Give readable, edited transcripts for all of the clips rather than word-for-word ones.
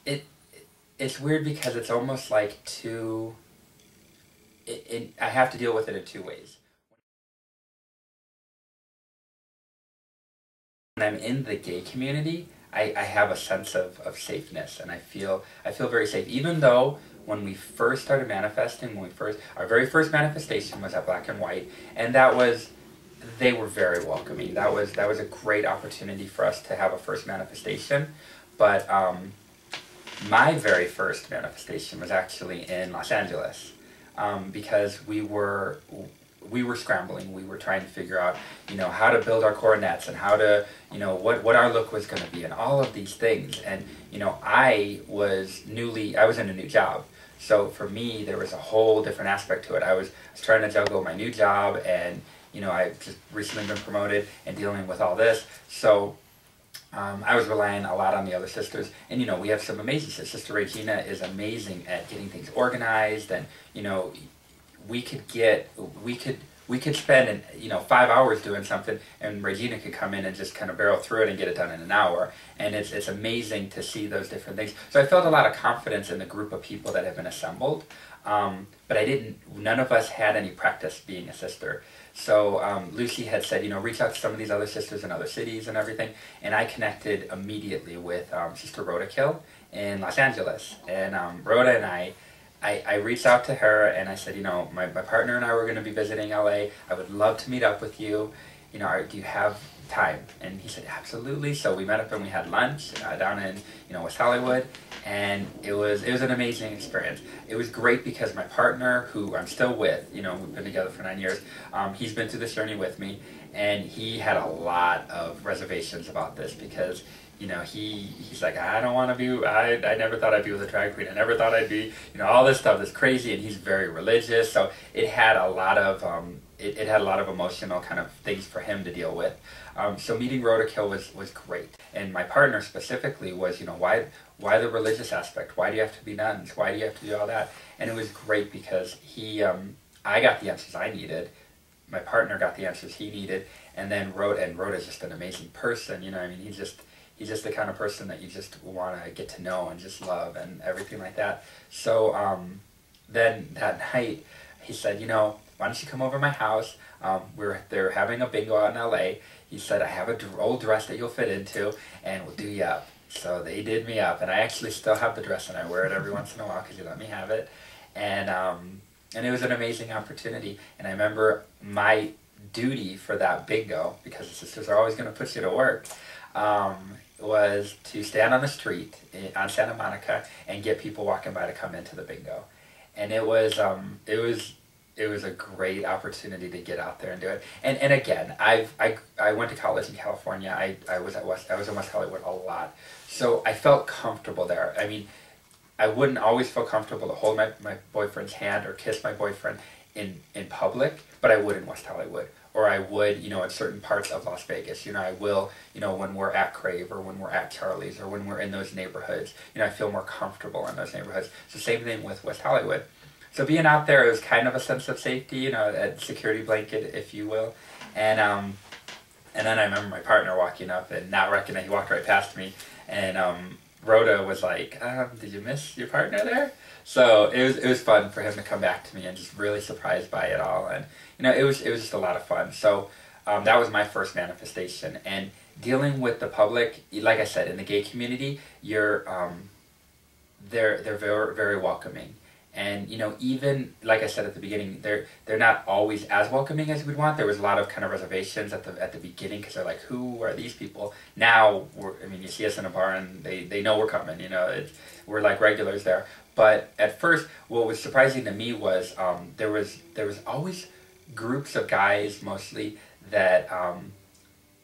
it it's weird because it's almost like two. I have to deal with it in two ways. When I'm in the gay community, I have a sense of safeness, and I feel very safe. Even though when we first started manifesting, our very first manifestation was at Black and White, and they were very welcoming. That was a great opportunity for us to have a first manifestation. But my very first manifestation was actually in Los Angeles, because we were scrambling. We were trying to figure out, how to build our coronets and how to, what our look was going to be and all of these things. And, I was in a new job. So for me, there was a whole different aspect to it. I was trying to juggle my new job and, I just recently been promoted and dealing with all this. So I was relying a lot on the other sisters. And, we have some amazing sisters. Sister Regina is amazing at getting things organized, and, we could spend 5 hours doing something, and Regina could come in and just kind of barrel through it and get it done in an hour. And it's amazing to see those different things. So I felt a lot of confidence in the group of people that have been assembled, but none of us had any practice being a sister. So Lucy had said, reach out to some of these other sisters in other cities and everything, and I connected immediately with Sister Rhoda Kill in Los Angeles. And Rhoda and I reached out to her and I said, my partner and I were going to be visiting LA. I would love to meet up with you. Do you have time? And he said, absolutely. So we met up and we had lunch down in, West Hollywood, and it was an amazing experience. It was great because my partner, who I'm still with, we've been together for 9 years, he's been through this journey with me, and he had a lot of reservations about this because he's like, I don't want to be, I never thought I'd be with a drag queen. I never thought I'd be, all this stuff is crazy, and he's very religious. So it had a lot of, it had a lot of emotional kind of things for him to deal with. So meeting Rhoda Kill was great. And my partner specifically was, why the religious aspect? Why do you have to be nuns? Why do you have to do all that? And it was great because I got the answers I needed. My partner got the answers he needed. And then Rhoda's just an amazing person. He's just the kind of person that you just want to get to know and just love and everything like that. So then that night, he said, why don't you come over to my house? They're having a bingo out in LA. He said, I have an old dress that you'll fit into, and we'll do you up. So they did me up, and I actually still have the dress, and I wear it every once in a while because he let me have it. And it was an amazing opportunity. And I remember my duty for that bingo, because the sisters are always going to put you to work, was to stand on the street on Santa Monica and get people walking by to come into the bingo. And it was a great opportunity to get out there and do it. And again, I went to college in California. I was in West Hollywood a lot, so I felt comfortable there. I mean, I wouldn't always feel comfortable to hold my boyfriend's hand or kiss my boyfriend in public, but I would in West Hollywood. Or I would, in certain parts of Las Vegas. I will, when we're at Crave or when we're at Charlie's or when we're in those neighborhoods, I feel more comfortable in those neighborhoods. So same thing with West Hollywood. So being out there, it was kind of a sense of safety, a security blanket, if you will. And then I remember my partner walking up and not recognizing, he walked right past me, and Rhoda was like, did you miss your partner there? So it was fun for him to come back to me and just really surprised by it all. And, it was just a lot of fun. So that was my first manifestation. And dealing with the public, like I said, in the gay community, they're very, very welcoming. And, even, like I said at the beginning, they're not always as welcoming as we'd want. There was a lot of kind of reservations at the beginning because they're like, who are these people? Now, you see us in a bar and they know we're coming, we're like regulars there. But at first, what was surprising to me was there was always groups of guys mostly that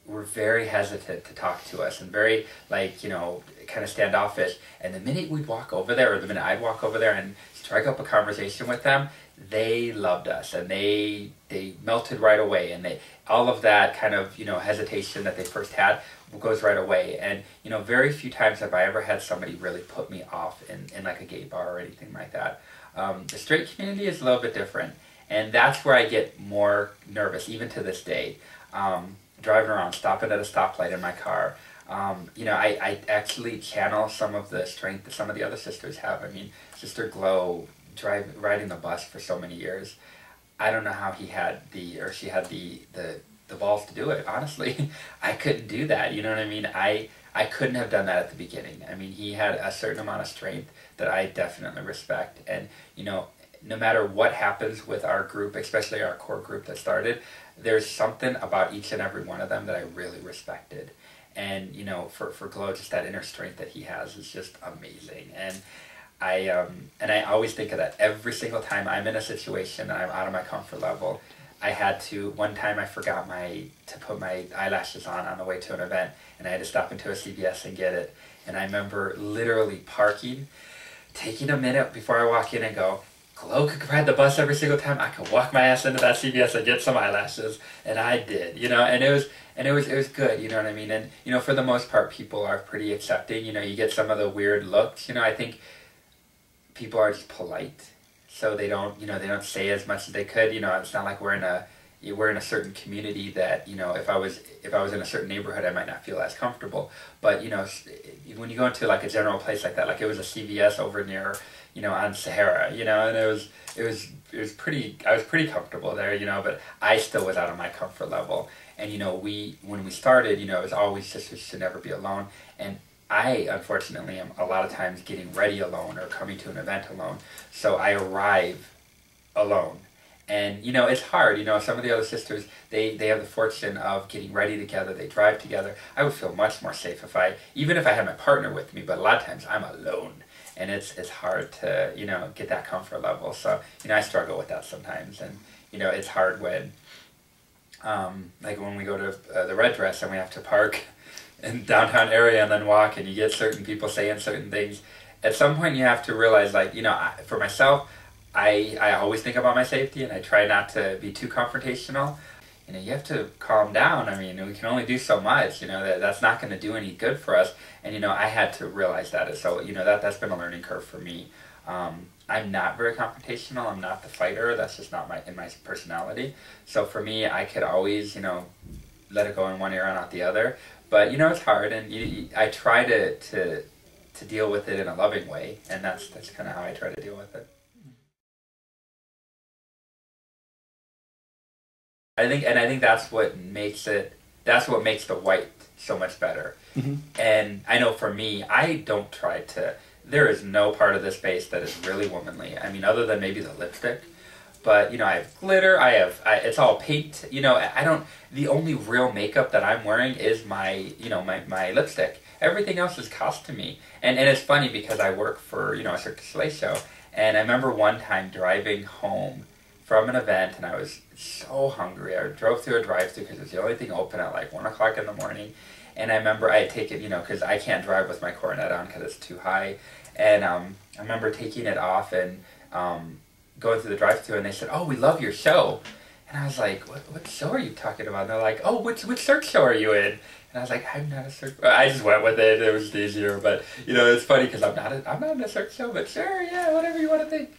were very hesitant to talk to us and very, kind of standoffish. And the minute we'd walk over there, or the minute I'd walk over there and strike up a conversation with them, they loved us and they melted right away. And all of that kind of, hesitation that they first had goes right away. And, very few times have I ever had somebody really put me off in like a gay bar or anything like that. The straight community is a little bit different. And that's where I get more nervous, even to this day. Driving around, stopping at a stoplight in my car, You know, I actually channel some of the strength that some of the other sisters have. I mean, Sister Glow riding the bus for so many years. I don't know how he had she had the balls to do it, honestly. I couldn't do that, you know what I mean? I couldn't have done that at the beginning. I mean, he had a certain amount of strength that I definitely respect. And, you know, no matter what happens with our group, especially our core group that started, there's something about each and every one of them that I really respected. And, you know, for Glow, just that inner strength that he has is just amazing. And I always think of that every single time I'm in a situation and I'm out of my comfort level. I had to, one time I forgot to put my eyelashes on the way to an event, and I had to stop into a CVS and get it. And I remember literally parking, taking a minute before I walk in and go, Glow could ride the bus every single time. I could walk my ass into that CVS and get some eyelashes, and I did, you know, and it was good, you know what I mean? And, you know, for the most part, people are pretty accepting. You know, you get some of the weird looks, you know, I think people are just polite. So they don't, you know, they don't say as much as they could. You know, it's not like we're in a certain community that, you know, if I was in a certain neighborhood, I might not feel as comfortable. But, you know, when you go into like a general place like that, like it was a CVS over near, you know, on Sahara, you know, and it was pretty, I was pretty comfortable there, you know, but I still was out of my comfort level. And, you know, when we started, you know, it was always sisters should never be alone. And I, unfortunately, am a lot of times getting ready alone or coming to an event alone. So I arrive alone. And, you know, it's hard. You know, some of the other sisters, they have the fortune of getting ready together. They drive together. I would feel much more safe even if I had my partner with me. But a lot of times I'm alone. And it's hard to, you know, get that comfort level. So, you know, I struggle with that sometimes. And, you know, it's hard when, like when we go to the Red Dress and we have to park in downtown area and then walk, and you get certain people saying certain things. At some point you have to realize, like, you know, for myself, I always think about my safety, and I try not to be too confrontational. You know, you have to calm down. I mean, we can only do so much, you know, that's not going to do any good for us. And, you know, I had to realize that. So, you know, that's been a learning curve for me. I'm not very confrontational. I'm not the fighter. That's just not in my personality. So for me, I could always, you know, let it go in one ear and out the other. But, you know, it's hard, and I try to deal with it in a loving way, and that's kind of how I try to deal with it. I think that's what makes the white so much better. Mm-hmm. And I know for me, I don't try to. There is no part of this space that is really womanly. I mean, other than maybe the lipstick. But, you know, I have glitter, it's all paint, you know, the only real makeup that I'm wearing is my lipstick. Everything else is costumey. And it's funny because I work for, you know, a Cirque du Soleil show, and I remember one time driving home from an event, and I was so hungry. I drove through a drive-thru because it was the only thing open at like 1 o'clock in the morning, and I remember I had taken, you know, because I can't drive with my coronet on because it's too high, and I remember taking it off and going through the drive-thru, and they said, "Oh, we love your show." And I was like, what show are you talking about? And they're like, "Oh, which Cirque show are you in?" And I was like, "I'm not a Cirque." I just went with it. It was easier. But, you know, it's funny because I'm not in a Cirque show, but sure, yeah, whatever you want to think.